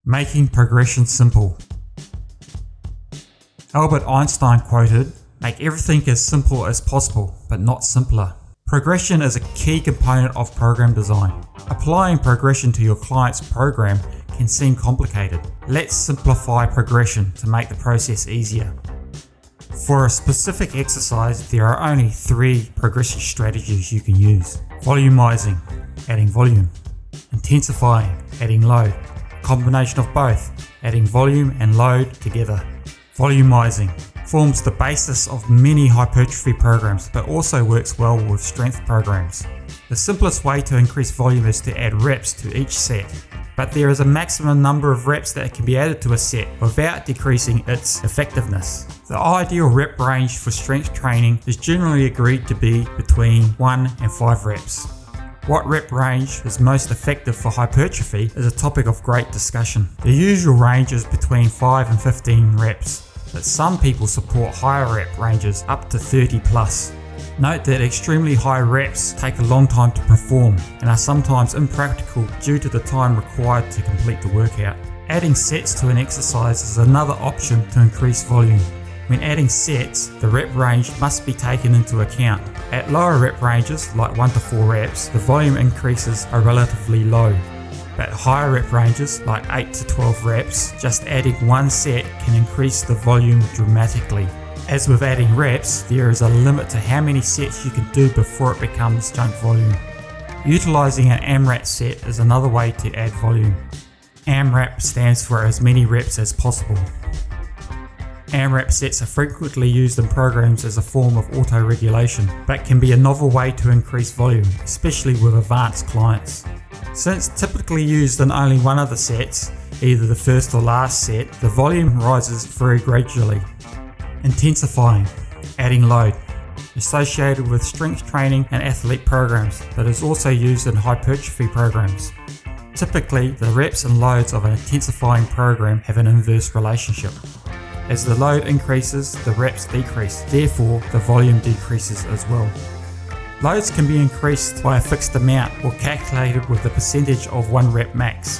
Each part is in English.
Making progression simple. Albert Einstein quoted, "Make everything as simple as possible, but not simpler." Progression is a key component of program design. Applying progression to your client's program can seem complicated. Let's simplify progression to make the process easier. For a specific exercise, there are only 3 progression strategies you can use. Volumizing, adding volume. Intensifying, adding load. Combination of both, adding volume and load together. Volumizing forms the basis of many hypertrophy programs, but also works well with strength programs. The simplest way to increase volume is to add reps to each set, but there is a maximum number of reps that can be added to a set without decreasing its effectiveness. The ideal rep range for strength training is generally agreed to be between 1 and 5 reps. What rep range is most effective for hypertrophy is a topic of great discussion. The usual range is between 5 and 15 reps, but some people support higher rep ranges up to 30 plus. Note that extremely high reps take a long time to perform and are sometimes impractical due to the time required to complete the workout. Adding sets to an exercise is another option to increase volume. When adding sets, the rep range must be taken into account. At lower rep ranges, like 1 to 4 reps, the volume increases are relatively low. But at higher rep ranges, like 8 to 12 reps, just adding 1 set can increase the volume dramatically. As with adding reps, there is a limit to how many sets you can do before it becomes junk volume. Utilizing an AMRAP set is another way to add volume. AMRAP stands for as many reps as possible. AMRAP sets are frequently used in programs as a form of auto-regulation, but can be a novel way to increase volume, especially with advanced clients. Since typically used in only one of the sets, either the first or last set, the volume rises very gradually. Intensifying, adding load, associated with strength training and athlete programs, but is also used in hypertrophy programs. Typically, the reps and loads of an intensifying program have an inverse relationship. As the load increases, the reps decrease, therefore the volume decreases as well. Loads can be increased by a fixed amount or calculated with the percentage of 1 rep max.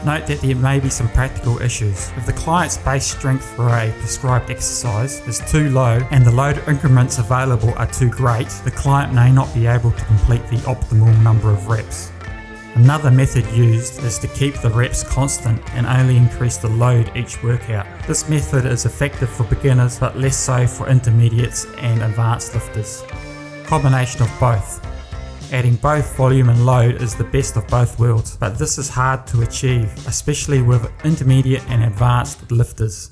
Note that there may be some practical issues. If the client's base strength for a prescribed exercise is too low and the load increments available are too great, the client may not be able to complete the optimal number of reps. Another method used is to keep the reps constant and only increase the load each workout. This method is effective for beginners but less so for intermediates and advanced lifters. Combination of both. Adding both volume and load is the best of both worlds, but this is hard to achieve, especially with intermediate and advanced lifters.